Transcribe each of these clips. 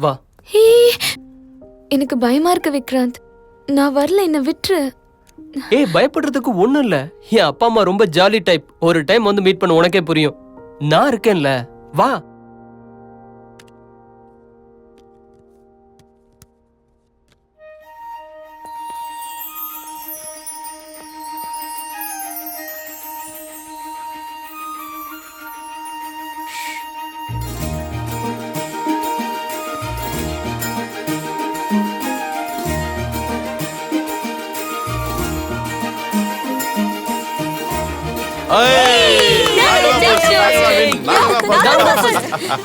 வா. ஹே, எனக்கு பயமா இருக்கு விக்ராந்த். நான் வரல, என்ன விட்டுரு. ஏய், பயப்படுறதுக்கு ஒண்ணும் இல்ல. என் அப்பா அம்மா ரொம்ப ஜாலி டைப். ஒரு டைம் வந்து மீட் பண்ண உனக்கே புரியும். நான் இருக்கேன்ல, வா.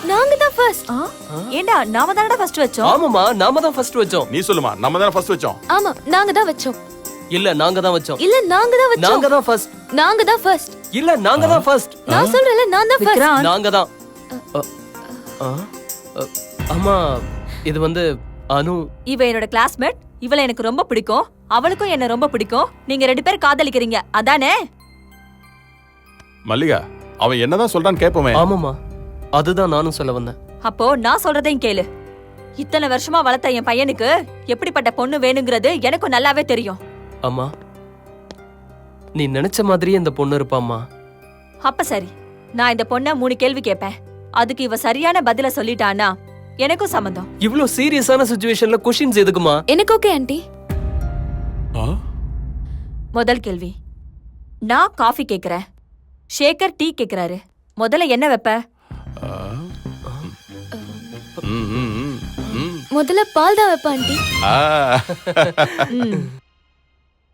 நாங்க தான் ஃபர்ஸ்ட். ஏண்டா நாம தானடா ஃபர்ஸ்ட் வச்சோம். ஆமாமா, நாம தான் ஃபர்ஸ்ட் வச்சோம். நீ சொல்லுமா, நம்ம தான ஃபர்ஸ்ட் வச்சோம். ஆமா, நாங்க தான் வச்சோம். இல்ல, நாங்க தான் வச்சோம். இல்ல, நாங்க தான் வச்சோம். நாங்க தான் ஃபர்ஸ்ட். நாங்க தான் ஃபர்ஸ்ட். இல்ல, நாங்க தான் ஃபர்ஸ்ட். நான் சொல்றேன்ல, நான் தான் ஃபர்ஸ்ட். விக்ராந்த், நாங்க தான். அம்மா, இது வந்து அனு. இவ என்னோட கிளாஸ்மேட். இவள எனக்கு ரொம்ப பிடிக்கும். அவளுக்கும் என்ன ரொம்ப பிடிக்கும். நீங்க 2 பேரும் காதலிக்கிறீங்க, அதானே? மல்லிகா, அவன் என்னதான் சொல்றான்னு கேப்போமே. ஆமாமா, அதுதான் நானும் சொல்ல வந்தேன். அப்போ நான் சொல்றதையும் கேளு. இத்தனை வருஷமா வளர்த்த என் பையனுக்கு எப்படிப்பட்ட பொண்ணு வேணுங்கிறது எனக்கும் நல்லாவே தெரியும். அம்மா, நீ நினைச்ச மாதிரியே இந்த பொண்ணு இருப்பாம்மா. அப்ப சரி, நான் இந்த பொண்ண 3 கேள்வி கேட்பேன். அதுக்கு இவ சரியான பதில சொல்லிட்டானா எனக்கும் சம்மதம். இவ்ளோ சீரியஸான சிச்சுவேஷன்ல क्वेश्चंस எதுக்குமா? எனக்கு ஓகே ஆண்டி. முதல் கேள்வி, நான் காஃபி கேக்குறேன், ஷேகர் டீ கேக்குறாரு. முதல்ல என்ன வைப்ப? முதல்ல பால் தான் வைப்பேன் ஆண்டி.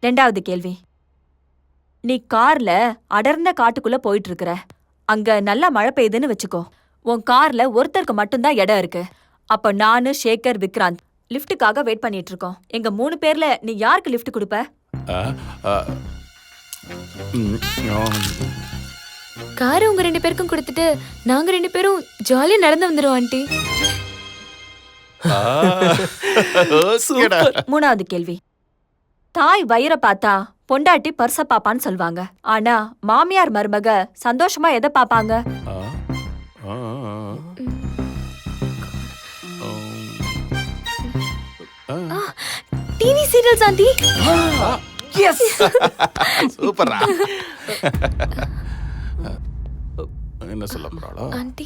ரெண்டாவது கேள்வி, நீ கார்ல அடர்ந்த காட்டுக்குள்ள போயிட்டு இருக்கிற. அங்க நல்லா மழை பெய்யுதுன்னு வச்சுக்கோ. உன் கார்ல ஒருத்தருக்கு மட்டும்தான் இடம் இருக்கு. அப்ப நானு, ஷேகர், விக்ராந்த் லிஃப்ட்டுக்காக வெயிட் பண்ணிட்டு இருக்கோம். எங்க 3 பேர்ல நீ யாருக்கு லிஃப்ட் கொடுப்ப? காரை உங்க 2 பேருக்கும் கொடுத்துட்டு நாங்க 2 பேரும் ஜாலியா நடந்து வந்துருவோம் ஆண்டி. மூணாவது கேள்வி, தாய் வயிற பார்த்தா பொண்டாட்டி பர்ச பாப்பான்னு சொல்வாங்க. ஆனா மாமியார் மருமக சந்தோஷமா எதை பாப்பாங்க? TV serials aunty. எஸ், சூப்பரா. என்ன சொல்ல போறாளோ ஆண்டி?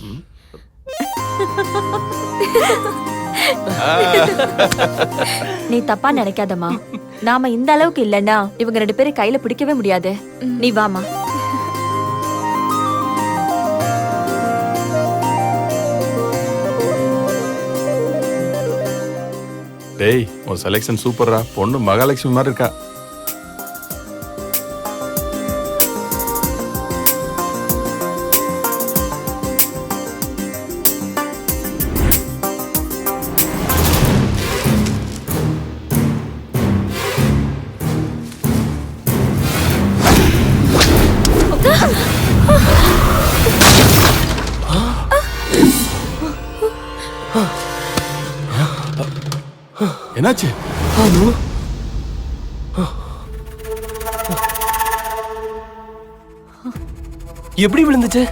நீ தப்பா நினைக்காதம்மா. நாம இந்த அளவுக்கு இல்லன்னா இவங்க 2 பேரும் கையில பிடிக்கவே முடியாது. நீ வாமா. டேய், உன் செலக்ஷன் சூப்பரா. பொண்ணு மகாலட்சுமி மாதிரி இருக்கா. என்னாச்சு? எப்படி விழுந்துச்சு?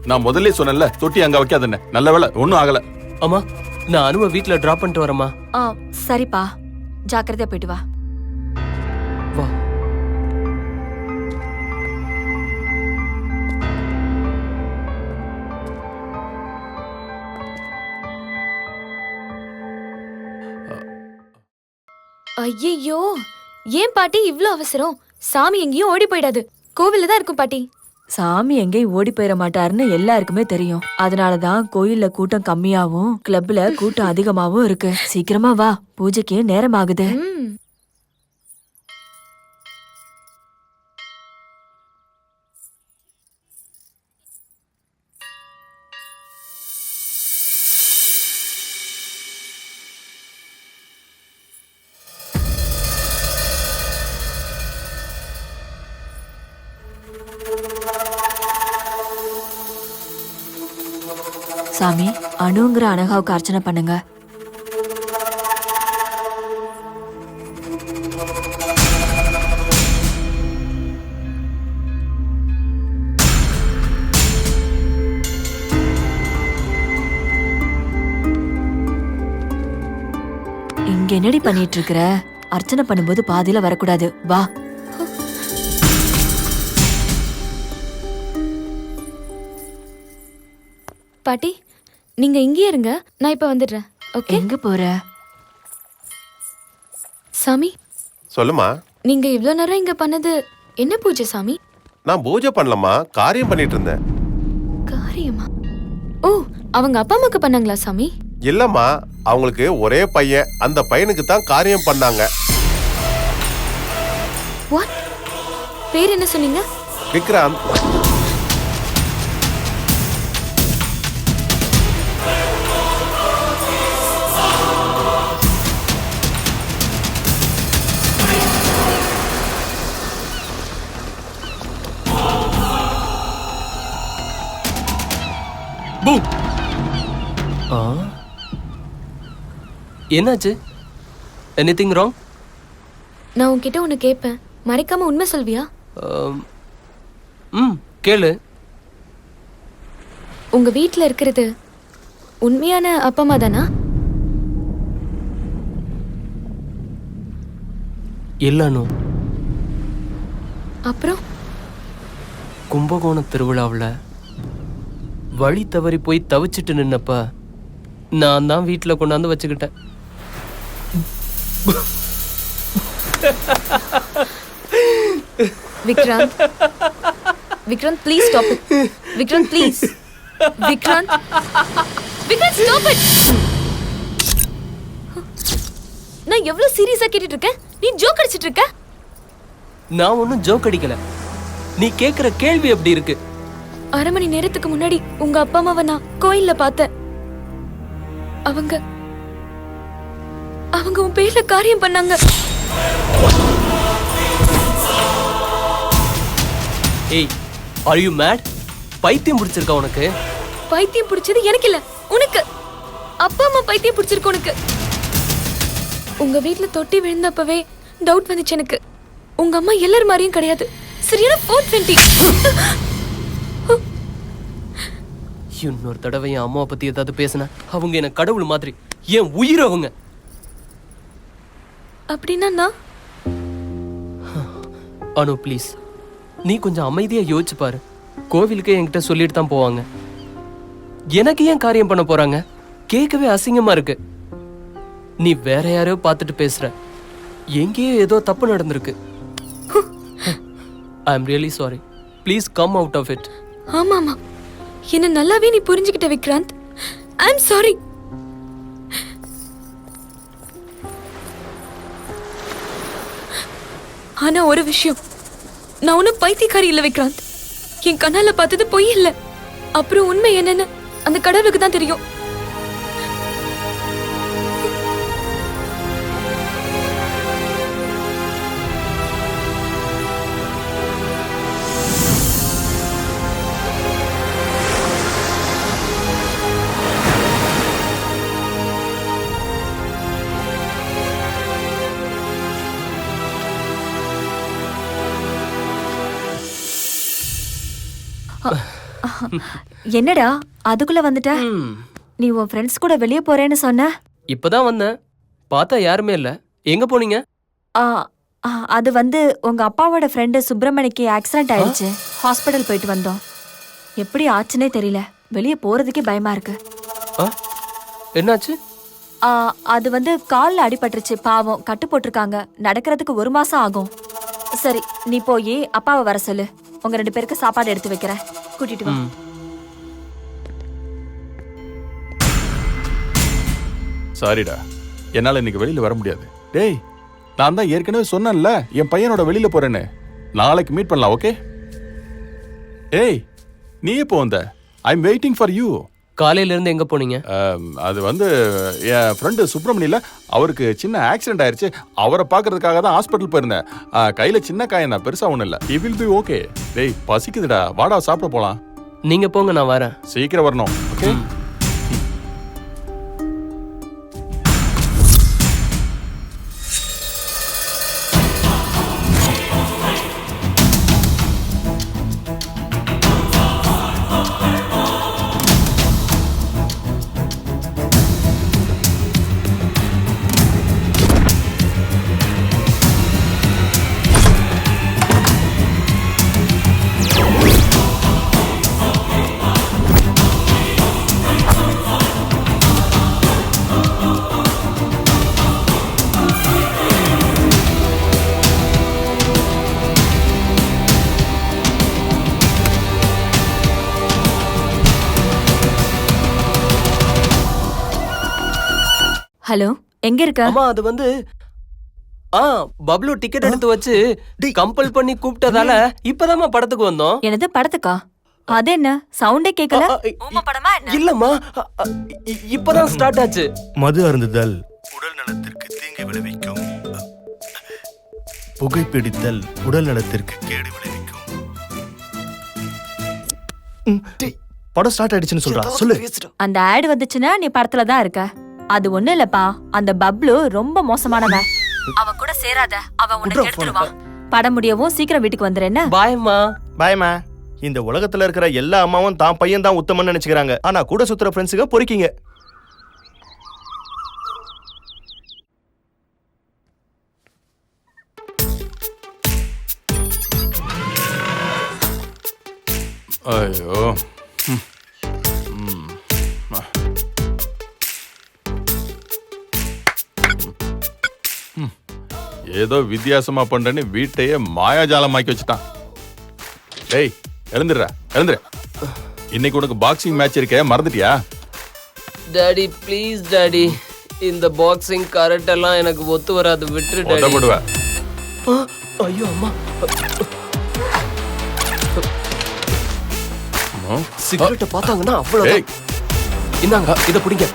நான் முதல்ல சொன்னேன்ல, தொட்டி அங்க வைக்காதன்னு. நல்ல வேளை ஒண்ணும் ஆகல. அம்மா, நான் அனுவை வீட்ல டிராப் பண்ணிட்டு வரேம்மா. சரிப்பா, ஜாக்கிரதையா போயிட்டு வா. வா. ஐயோ, ஏன் பாட்டி இவ்ளோ அவசரம்? சாமி எங்கேயும் ஓடி போயிடாது, கோவில்ல தான் இருக்கும் பாட்டி. சாமி எங்கேயும் ஓடி போயிட மாட்டாருன்னு எல்லாருக்குமே தெரியும். அதனாலதான் கோயில்ல கூட்டம் கம்மியாவும் கிளப்ல கூட்டம் அதிகமாவும் இருக்கு. சீக்கிரமா வா, பூஜைக்கு நேரம் ஆகுது. சாமி, அணுங்கிற அனகாவுக்கு அர்ச்சனை பண்ணுங்க. இங்க என்னடி பண்ணிட்டு இருக்கற? அர்ச்சனை பண்ணும்போது பாதியில வரக்கூடாது. வா. பாட்டி நீங்க இங்கேயே இருங்க, நான் இப்ப வந்துடுறேன். ஓகே? எங்க போற? சாமி, சொல்லுமா. நீங்க இவ்ளோ நேரம் இங்க பண்ணது என்ன பூஜை சாமி? நான் பூஜை பண்ணலம்மா, காரியம் பண்ணிட்டு இருந்தேன். காரியமா? ஓ, அவங்க அப்பா அம்மாக்கு பண்ணாங்களா சாமி? இல்லம்மா, அவங்களுக்கு ஒரே பையன், அந்த பையனுக்கு தான் காரியம் பண்ணாங்க. வாட்? பேர் என்ன சொன்னீங்க? விக்ராந்த். பூம். ஆ, என்னாச்சு? Anything wrong? நான் உன்கிட்ட ஒன்னு கேட்பேன், மறைக்காம உண்மை சொல்வியா? கேளு. உங்க வீட்ல இருக்கிறது உண்மையான அப்பா அம்மா தானா? இல்லனு. அப்புறம் கும்பகோணம் திருவிழாவில் வழி தவறி போய் தவிச்சிட்டு நின்னப்ப நான் தான் வீட்டில் கொண்டாந்து வச்சுக்கிட்டேன். Vikrant, Vikrant please stop it. Vikrant please. Vikrant, Vikrant stop it. நான் எவ்வளவு சீரியஸா கேட்டுட்டு இருக்கேன், நீ ஜோக் அடிச்சிட்டு இருக்க. நான் ஒன்றும் ஜோக் அடிக்கல. நீ கேட்குற கேள்வி எப்படி இருக்கு? அரை மணி நேரத்துக்கு முன்னாடி உங்க அப்பா அம்மாவை நான் கோயில்ல பார்த்தேன். அவங்க அவங்க உன் பேர்ல காரியம் பண்ணாங்க. ஏய், ஆர் யூ மேட்? பைத்தியம் பிடிச்சிருக்கா உனக்கு? பைத்தியம் பிடிச்சது எனக்கு இல்ல, உனக்கு. அப்பா அம்மா பைத்தியம் பிடிச்சிருக்கு உனக்கு. உங்க வீட்ல தொட்டி விழுந்தப்பவே டவுட் வந்துச்சு எனக்கு. உங்க அம்மா எல்லார் மாதிரியும் கிடையாது, சரியான 420. இன்னொரு தடவை என் அம்மாவை பத்தி ஏதாவது பேசின அவங்க என்ன கடவுள் மாதிரி, என் உயிர் அவங்க. அப்படின்னா நான் அனு ப்ளீஸ், நீ கொஞ்சம் அமைதியா யோசிச்சு பாரு. கோவிலுக்கு என்கிட்ட சொல்லிட்டு தான் போவாங்க. எனக்கு ஏன் காரியம் பண்ண போறாங்க? கேட்கவே அசிங்கமா இருக்கு. நீ வேற யாரையோ பார்த்துட்டு பேசுற. எங்கேயோ ஏதோ தப்பு நடந்திருக்கு. I am really sorry. Please come out of it. ஆமா ஆமா, என்ன நல்லாவே நீ புரிஞ்சுக்கிட்ட விக்ராந்த். I am sorry. ஆனா ஒரு விஷயம், நான் ஒன்னும் பைத்தியக்காரி இல்ல விக்ராந்த். என் கண்ணால பார்த்தது பொய் இல்ல. அப்புறம் உண்மை என்னன்னு அந்த கடவுளுக்கு தான் தெரியும். என்னடா அதுக்குள்ள வந்துட்ட? நீ உன் ஃப்ரெண்ட்ஸ் கூட வெளியே போறேன்னு சொன்ன. இப்பதான் வந்தேன், பார்த்தா யாருமே இல்ல. எங்க போனீங்க? ஆ, அது வந்து உங்க அப்பாவோட ஃப்ரெண்டு சுப்பிரமணிக்கு ஆக்சிடென்ட் ஆயிடுச்சு. ஹாஸ்பிட்டல் போயிட்டு வந்தோம். எப்படி ஆச்சுன்னே தெரியல. வெளியே போறதுக்கே பயமா இருக்கு. என்னாச்சு? அது வந்து கால்ல அடிபட்டுருச்சு. பாவம், கட்டு போட்டிருக்காங்க. நடக்கிறதுக்கு 1 மாசம் ஆகும். சரி, நீ போய் அப்பாவை வர சொல்லு. உங்க 2 பேருக்கு சாப்பாடு எடுத்து வைக்கிறேன். கூட்டிட்டு வா. சாரிடா, என்னால இன்னைக்கு வெளியில வர முடியாது. டேய், நான் தான் ஏற்கனவே சொன்னேன்ல என் பையனோட வெளியில போறேன்னு. நாளைக்கு மீட் பண்ணலாம், ஓகே? ஏய், நீ எப்போ வந்த? I am waiting for you. காலையில இருந்து எங்க போனீங்க? அது வந்து என் ஃப்ரெண்டு சுப்பிரமணியில அவருக்கு சின்ன ஆக்சிடென்ட் ஆயிருச்சு. அவரை பார்க்கறதுக்காக தான் ஹாஸ்பிட்டல் போயிருந்தேன். கையில சின்ன காயம் தான், பெருசா ஒன்றும் இல்லை. He will be okay. டேய், பசிக்குதுடா, வாடா சாப்பிட போலாம். நீங்க போங்க, நான் வரேன். சீக்கிரம் வரணும், ஓகே? ஹலோ, எங்க இருக்க? அம்மா அது வந்து பப்ளு டிக்கெட் எடுத்து வச்சு கம்பல் பண்ணி கூப்பிட்டதால இப்பதாம்மா படத்துக்கு வந்தோம். எனது படத்துக்கா? அது என்ன சவுண்டே கேட்கல? ஊம படமா என்ன? இல்லம்மா இப்பதான் ஸ்டார்ட் ஆச்சு. மது அருந்துதல் உடல் நலத்திற்கு தீங்கு விளைவிக்கும். புகைப்பிடித்தல் உடல் நலத்திற்கு கேடு விளைவிக்கும். படம் ஸ்டார்ட் ஆயிடுச்சுன்னு சொல்றா, சொல்லு. அந்த ஆட் வந்துச்சுன்னா நீ படத்துல தான் இருக்க. அது ஒண்ணு இல்லப்பா, அந்த பப்ளு ரொம்ப மோசமானவன். அவன் கூட சேராத, அவன் உன்னை கெடுத்துடுவான். படம் முடியவும் சீக்கிரம் வீட்டுக்கு வந்துரு என்ன? பாய்மா. பாயமா. இந்த உலகத்துல இருக்கிற எல்லா அம்மாவும் தான் பையன் தான் உத்தமன்னு நினைச்சுக்கிறாங்க. ஆனா கூட சுத்துற ஃப்ரெண்ட்ஸுங்க பொறுக்கீங்க. ஐயோ ஏதோ வித்தியாசமா பண்றேன்னு வீட்டையே மாயாஜாலமாக்கி வச்சுட்டான். டேய் எழுந்துடுறா, எழுந்துரு. இன்னைக்கு உனக்கு பாக்ஸிங் மேட்ச் இருக்கே, மறந்துட்டியா? டாடி ப்ளீஸ் டாடி, இந்த பாக்ஸிங் கரெக்ட் எல்லாம் எனக்கு ஒத்து வராது, விட்டுரு டாடி. உதப்படுவ. ஐயோ அம்மா, சிகரெட்டை பார்த்தாங்கன்னா அவ்வளவு. இந்தாங்க இத பிடிங்க.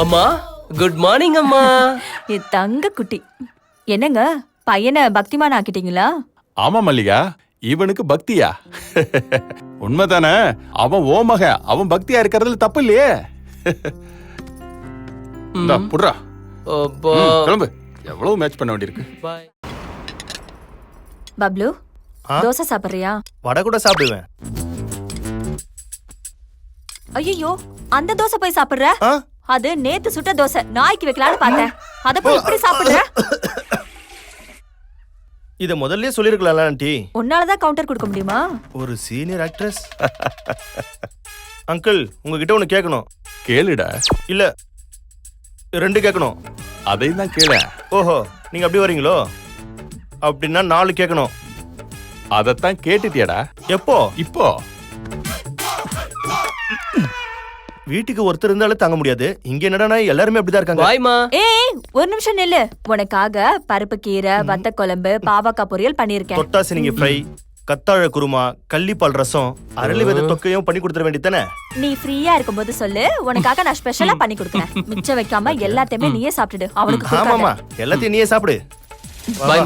அம்மா குட் மார்னிங் அம்மா. என் தங்க குட்டி. என்னங்க பையனை பக்திமான் ஆக்கிட்டீங்களா? ஆமா மல்லிகா, இவனுக்கு பக்தியா? உண்மைதானே? அவன் ஓ மகன், அவன் பக்தியா இருக்கிறதுல தப்பு இல்லையே. புடுறா, கிளம்பு. எவ்வளவு மேட்ச் பண்ண வேண்டியிருக்கு. பாய். பப்ளு, தோசை சாப்பிடுறியா? வடை கூட சாப்பிடுவேன். ஐயோ, அந்த தோசை போய் சாப்பிடுற? ஆ? அது நேத்து சுட்ட தோசை, நாய்க்கு வைக்கலான்னு பார்த்தேன். அத போய் இப்படி சாப்பிடுற? இத முதல்லயே சொல்லிருக்கலாம்ல ஆண்டி. உன்னாலதான் கவுண்டர் கொடுக்க முடியுமா? ஒரு சீனியர் ஆக்ட்ரஸ். அங்கிள், உங்ககிட்ட ஒண்ணு கேட்கணும். கேளுடா. இல்ல, 2 கேட்கணும். அதையும் தான் கேள. ஓஹோ, நீங்க அப்படி வரீங்களோ? அப்படின்னா 4 கேட்கணும். அதத்தான் கேட்டுட்டியாடா. எப்போ? இப்போ. வீட்டுக்கு ஒருத்தர் இருந்தாலும் தாங்க முடியாது. இங்க என்னடா எல்லாருமே அப்படிதான் இருக்காங்க. பாய்மா. ஏய், ஒரு நிமிஷம் நில்லு. உனக்காக பருப்பு கீரை, வத்த குழம்பு, பாவக்காய் பொரியல் பண்ணிருக்கேன். தொட்டாசினிங்க ஃப்ரை, கத்தாழ குருமா, கள்ளிப்பால் ரசம், அரளி வித தொக்கையும் பண்ணி கொடுத்துட வேண்டியதானே? நீ ஃப்ரீயா இருக்கும்போது சொல்லு, உனக்காக நான் ஸ்பெஷலா பண்ணி கொடுக்குறேன். மிச்சம் வைக்காம எல்லாத்தையுமே நீயே சாப்பிட்டுடு. அவனுக்கு ஆமாமா, எல்லாத்தையும் நீயே சாப்பிடு. பாய்மா.